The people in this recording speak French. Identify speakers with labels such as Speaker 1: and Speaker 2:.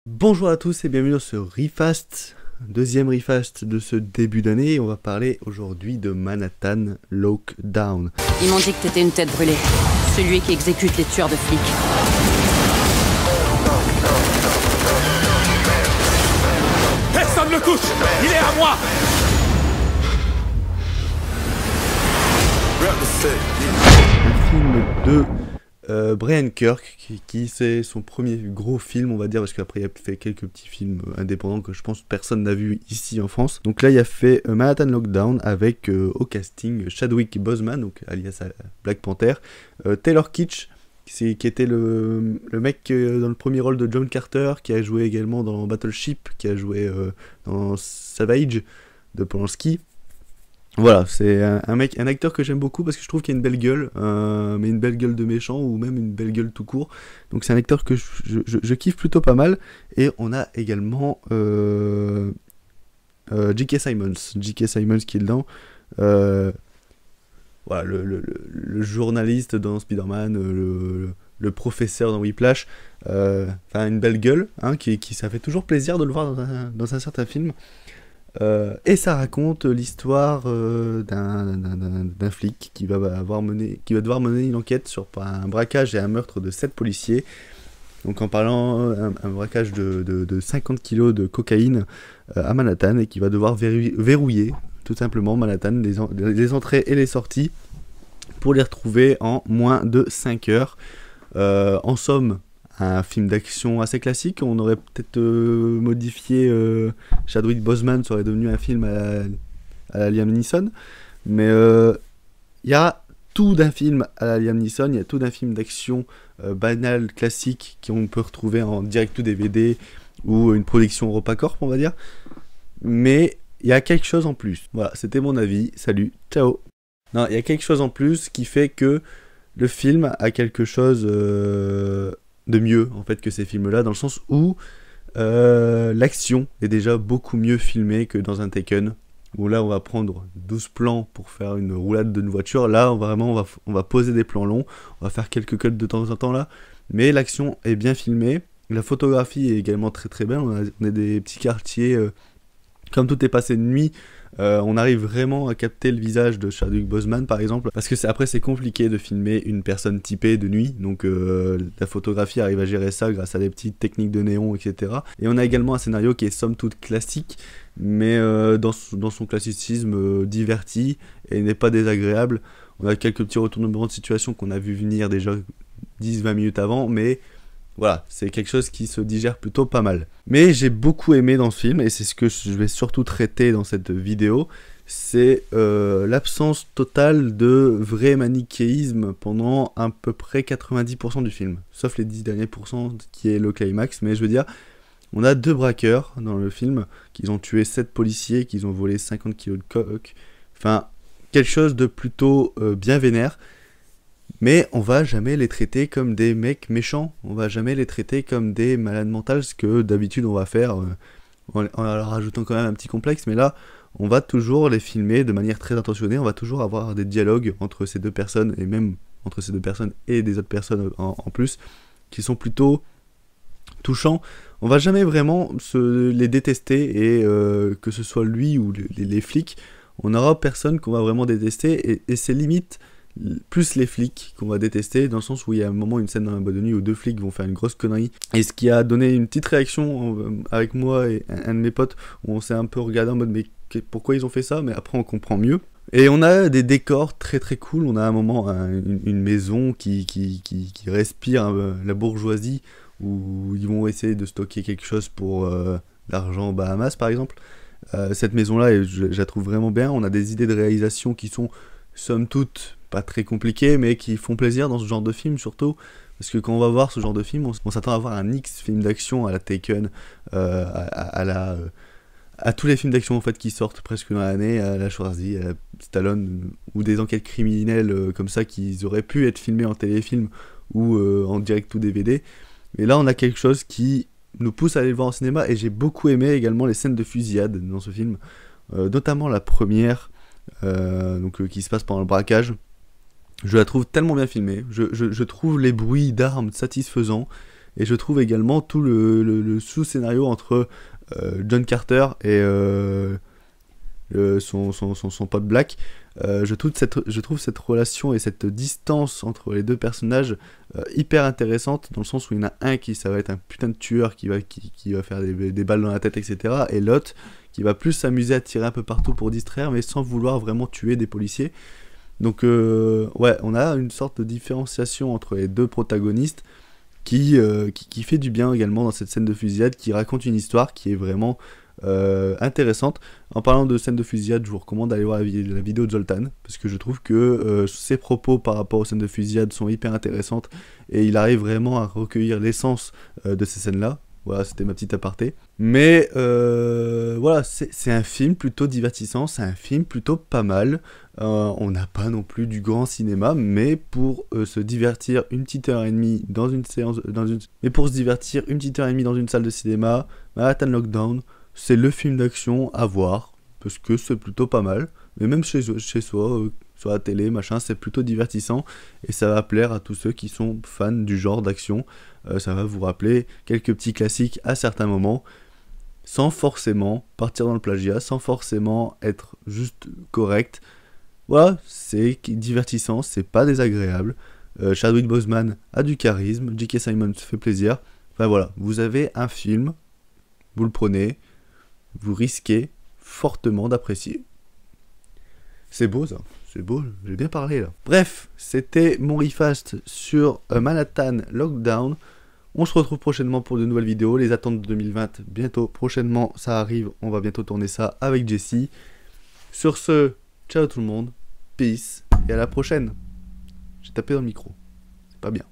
Speaker 1: Bonjour à tous et bienvenue dans ce Refast, deuxième Refast de ce début d'année. On va parler aujourd'hui de Manhattan Lockdown.
Speaker 2: Ils m'ont dit que t'étais une tête brûlée. Celui qui exécute les tueurs de flics.
Speaker 3: Personne ne le touche! Il est à moi!
Speaker 1: Un film de Brian Kirk, qui c'est son premier gros film, on va dire, parce qu'après il a fait quelques petits films indépendants que je pense personne n'a vu ici en France. Donc là il a fait Manhattan Lockdown avec au casting Chadwick Boseman, donc alias Black Panther, Taylor Kitsch, qui était le mec dans le premier rôle de John Carter, qui a joué également dans Battleship, qui a joué dans Savage de Polanski. Voilà, c'est un acteur que j'aime beaucoup parce que je trouve qu'il a une belle gueule, mais une belle gueule de méchant ou même une belle gueule tout court. Donc c'est un acteur que je kiffe plutôt pas mal. Et on a également J.K. Simmons qui est dedans. Voilà, le journaliste dans Spider-Man, le professeur dans Whiplash. Enfin, une belle gueule, hein, ça fait toujours plaisir de le voir dans un certain film. Et ça raconte l'histoire d'un flic qui va devoir mener une enquête sur un braquage et un meurtre de 7 policiers. Donc en parlant un braquage de 50 kilos de cocaïne à Manhattan, et qui va devoir verrouiller tout simplement Manhattan, les entrées et les sorties, pour les retrouver en moins de 5 heures. En somme, un film d'action assez classique. On aurait peut-être modifié Chadwick Boseman, ça aurait devenu un film à la Liam Neeson. Mais il y a tout d'un film à la Liam Neeson, il y a tout d'un film d'action banal, classique, qu'on peut retrouver en direct ou DVD, ou une production EuropaCorp, on va dire. Mais il y a quelque chose en plus. Voilà, c'était mon avis. Salut, ciao. Non, il y a quelque chose en plus qui fait que le film a quelque chose de mieux en fait que ces films-là, dans le sens où l'action est déjà beaucoup mieux filmée que dans un Taken, où là on va prendre 12 plans pour faire une roulade d'une voiture. Là on va poser des plans longs, on va faire quelques cuts de temps en temps là, mais l'action est bien filmée. La photographie est également très très belle. On a des petits quartiers, comme tout est passé de nuit. On arrive vraiment à capter le visage de Chadwick Boseman par exemple, parce que après c'est compliqué de filmer une personne typée de nuit, donc la photographie arrive à gérer ça grâce à des petites techniques de néon, etc. Et on a également un scénario qui est somme toute classique, mais dans son classicisme diverti, et n'est pas désagréable. On a quelques petits retournements de situation qu'on a vu venir déjà 10-20 minutes avant, mais voilà, c'est quelque chose qui se digère plutôt pas mal. Mais j'ai beaucoup aimé dans ce film, et c'est ce que je vais surtout traiter dans cette vidéo, c'est l'absence totale de vrai manichéisme pendant à peu près 90% du film. Sauf les 10 derniers pourcents qui est le climax, mais je veux dire, on a 2 braqueurs dans le film, qui ont tué 7 policiers, qui ont volé 50 kilos de coke. Enfin, quelque chose de plutôt bien vénère. Mais on va jamais les traiter comme des mecs méchants, on va jamais les traiter comme des malades mentales, ce que d'habitude on va faire en leur rajoutant quand même un petit complexe. Mais là, on va toujours les filmer de manière très intentionnée, on va toujours avoir des dialogues entre ces deux personnes, et même entre ces deux personnes et des autres personnes en plus, qui sont plutôt touchants. On va jamais vraiment les détester, et que ce soit lui ou les flics, on n'aura personne qu'on va vraiment détester, et c'est limite plus les flics qu'on va détester, dans le sens où il y a un moment, une scène dans la boîte de nuit où 2 flics vont faire une grosse connerie, et ce qui a donné une petite réaction avec moi et un de mes potes, où on s'est un peu regardé en mode mais pourquoi ils ont fait ça, mais après on comprend mieux. Et on a des décors très très cool. On a à un moment une maison qui respire la bourgeoisie, où ils vont essayer de stocker quelque chose pour l'argent aux Bahamas par exemple. Cette maison là, je la trouve vraiment bien. On a des idées de réalisation qui sont somme toute pas très compliqués, mais qui font plaisir dans ce genre de film, surtout parce que quand on va voir ce genre de film, on s'attend à voir un X film d'action à la Taken, à tous les films d'action en fait qui sortent presque dans l'année, à la Schwarzy, à la Stallone, ou des enquêtes criminelles comme ça qui auraient pu être filmées en téléfilm ou en direct ou DVD. Mais là on a quelque chose qui nous pousse à aller le voir au cinéma, et j'ai beaucoup aimé également les scènes de fusillade dans ce film, notamment la première, qui se passe pendant le braquage. Je la trouve tellement bien filmée, je trouve les bruits d'armes satisfaisants, et je trouve également tout le sous-scénario entre John Carter et son pote Black. Je trouve cette relation et cette distance entre les deux personnages hyper intéressante, dans le sens où il y en a un qui ça va être un putain de tueur qui va faire des balles dans la tête, etc. Et l'autre qui va plus s'amuser à tirer un peu partout pour distraire, mais sans vouloir vraiment tuer des policiers. Donc ouais, on a une sorte de différenciation entre les deux protagonistes qui fait du bien également dans cette scène de fusillade, qui raconte une histoire qui est vraiment intéressante. En parlant de scène de fusillade, je vous recommande d'aller voir la vidéo de Zoltan, parce que je trouve que ses propos par rapport aux scènes de fusillade sont hyper intéressantes, et il arrive vraiment à recueillir l'essence de ces scènes-là. Voilà, c'était ma petite aparté. Mais voilà, c'est un film plutôt divertissant, c'est un film plutôt pas mal. On n'a pas non plus du grand cinéma, mais pour se divertir une petite heure et demie dans une séance, pour se divertir une petite heure et demie dans une salle de cinéma, Manhattan Lockdown, c'est le film d'action à voir, parce que c'est plutôt pas mal. Mais même chez soi, sur la télé, machin, c'est plutôt divertissant, et ça va plaire à tous ceux qui sont fans du genre d'action. Ça va vous rappeler quelques petits classiques à certains moments, sans forcément partir dans le plagiat, sans forcément être juste correct. Voilà, c'est divertissant, c'est pas désagréable. Chadwick Boseman a du charisme, J.K. Simmons fait plaisir. Enfin voilà, vous avez un film, vous le prenez, vous risquez fortement d'apprécier. C'est beau ça, c'est beau, j'ai bien parlé là. Bref, c'était mon Refast sur Manhattan Lockdown. On se retrouve prochainement pour de nouvelles vidéos. Les attentes de 2020, bientôt, prochainement, ça arrive. On va bientôt tourner ça avec Jessie. Sur ce, ciao tout le monde, peace, et à la prochaine. J'ai tapé dans le micro, c'est pas bien.